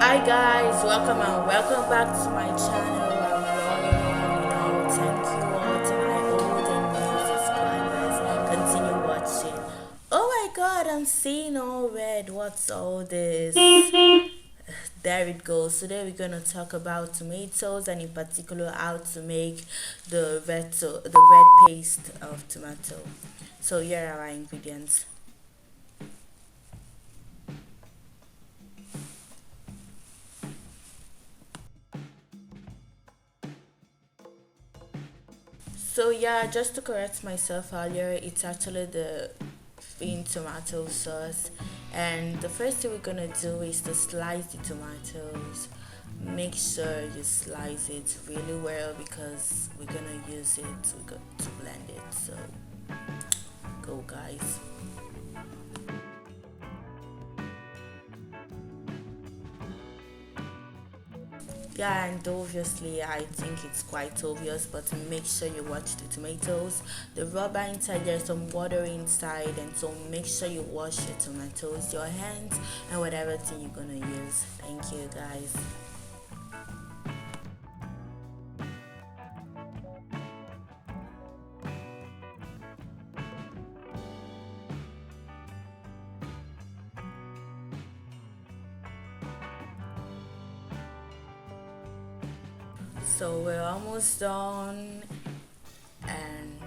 Hi guys, welcome and welcome back to my channel. Thank you all to my old and new subscribers. Continue watching. Oh my god, I'm seeing all red. What's all this? There it goes. Today we're gonna talk about tomatoes and in particular how to make the red paste of tomato. So here are our ingredients. So yeah, just to correct myself earlier, it's actually the thin tomato sauce. And the first thing we're gonna do is to slice the tomatoes. Make sure you slice it really well because we're gonna use it to blend it. So go guys. Yeah, and obviously I think it's quite obvious, but make sure you watch the tomatoes. The rubber inside, there's some water inside, and so make sure you wash your tomatoes, your hands, and whatever thing you're gonna use. Thank you guys. So we're almost done, and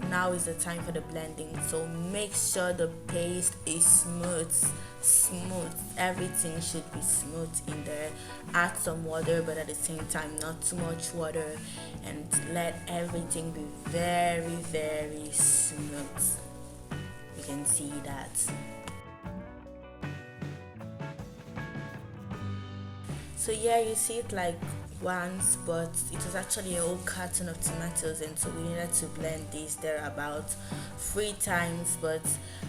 now is the time for the blending. So make sure the paste is smooth. Everything should be smooth in there. Add some water, but at the same time not too much water, and let everything be very smooth. You can see that. So yeah, you see it like once, but it was actually a whole carton of tomatoes, and so we needed to blend this there about 3 times. But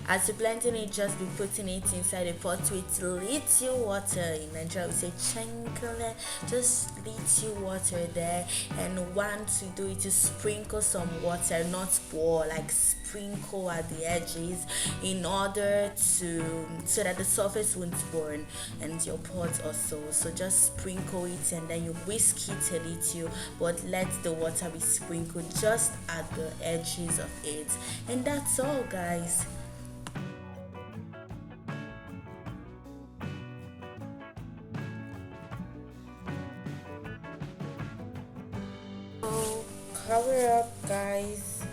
as you're blending it, just be putting it inside a pot with little water. In Nigeria we say chankle, just little water there. And once you do it, you sprinkle some water, not pour, like sprinkle at the edges in order to so that the surface won't burn, and your pot also. So just sprinkle it and then you whisk it a little, but let the water be sprinkled just at the edges of it, and that's all guys. So cover up guys,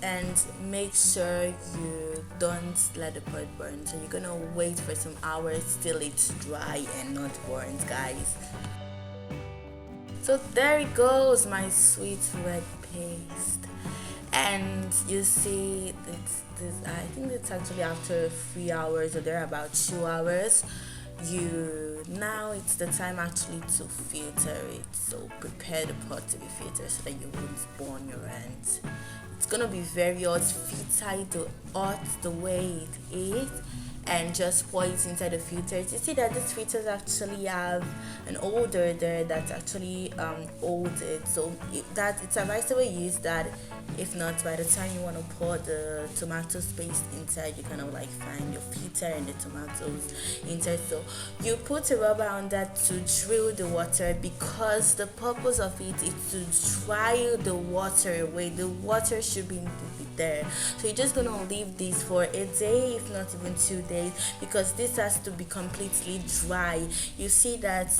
and make sure you don't let the pot burn. So you're gonna wait for some hours till it's dry and not burnt guys. So there it goes, my sweet red paste. And you see I think it's actually after 3 hours, or there about 2 hours. Now it's the time actually to filter it. So prepare the pot to be filtered so that you won't burn your hands. It's gonna be very hot. Filter it hot the way it is, and just pour it inside the filters. You see that these filters actually have an holder there that actually holds it. So it's advisable to use that. If not, by the time you want to pour the tomato paste inside, you kind of like find your filter and the tomatoes inside. So you put a rubber on that to drill the water, because the purpose of it is to dry the water away. The water should be there. So you're just gonna leave this for a day, if not even 2 days, because this has to be completely dry. You see that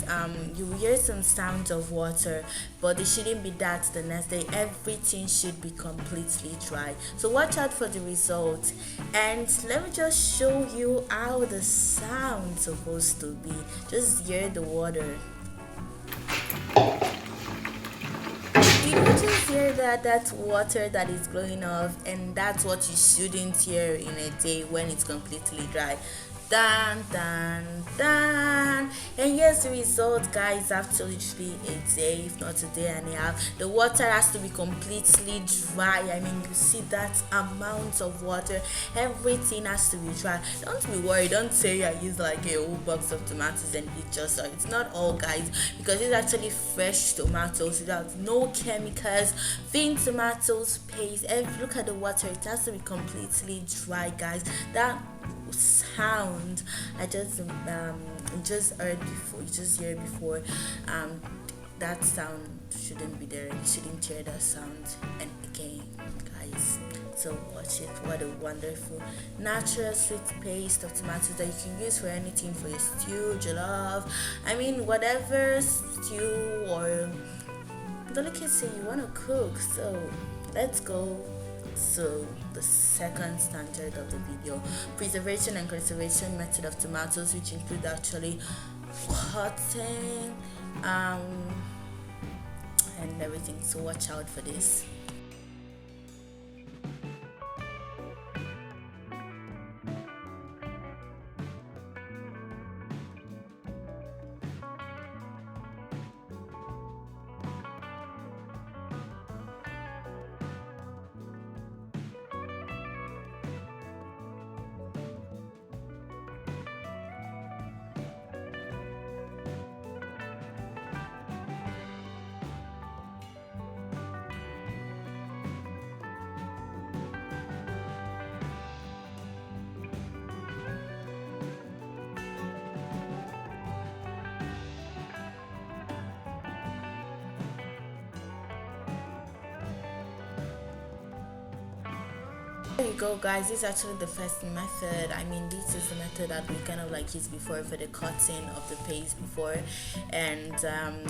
you hear some sounds of water, but it shouldn't be that the next day. Everything should be completely dry. So watch out for the result, and let me just show you how the sound's supposed to be. Just hear the water. You can just hear that water that is blowing off, and that's what you shouldn't hear in a day when it's completely dry. Dan dan dan. And here's the result guys, after literally a day, if not a day and a half. The water has to be completely dry. I mean, you see that amount of water, everything has to be dry. Don't be worried, don't say I use like a whole box of tomatoes and it just so. It's not all guys, because it's actually fresh tomatoes without no chemicals, thin tomatoes paste. Look at the water, it has to be completely dry guys. That sound I just heard before, you just heard before, that sound shouldn't be there. You shouldn't hear that sound and again, guys. So watch it. What a wonderful natural sweet paste of tomatoes that you can use for anything, for your stew, jollof, I mean whatever stew or delicacy you want to cook. So let's go. So the second standard of the video, preservation and conservation method of tomatoes, which include actually cutting and everything. So watch out for this. There you go, guys. This is actually the first method. I mean, this is the method that we kind of like used before for the cutting of the paste before, and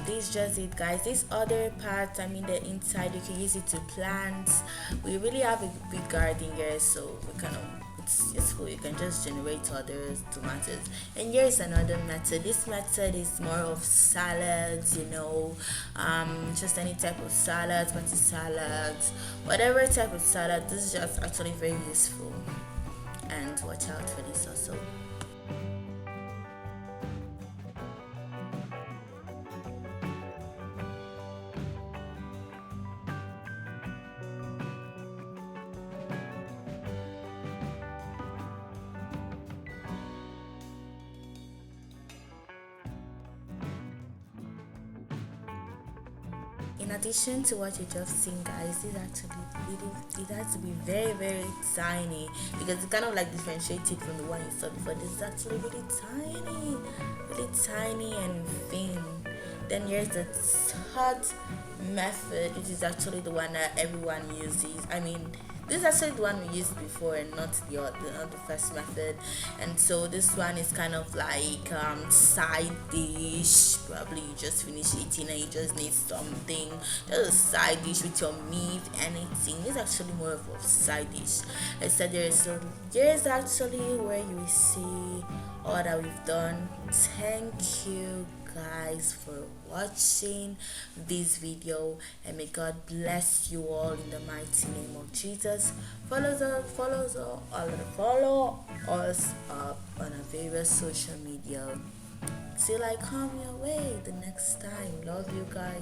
this is just it, guys. This other part, I mean the inside, you can use it to plant. We really have a big garden here, so we kind of, it's useful. You can just generate other tomatoes. And here's another method. This method is more of salads, you know, just any type of salad, potato salads, whatever type of salad. This is just actually very useful, and watch out for this also. In addition to what you just seen, guys, this actually it has to be very very tiny, because it's kind of like differentiated from the one you saw before. This is actually really tiny and thin. Then here's the third method, which is actually the one that everyone uses. I mean, this is actually the one we used before and not the first method. And so this one is kind of like side dish. Probably you just finish eating and you just need something, just a side dish with your meat, anything. It's actually more of a side dish. I said here's actually where you will see all that we've done. Thank you guys for watching this video, and may God bless you all in the mighty name of Jesus. Follow us up on our various social media till I come your way the next time. Love you guys.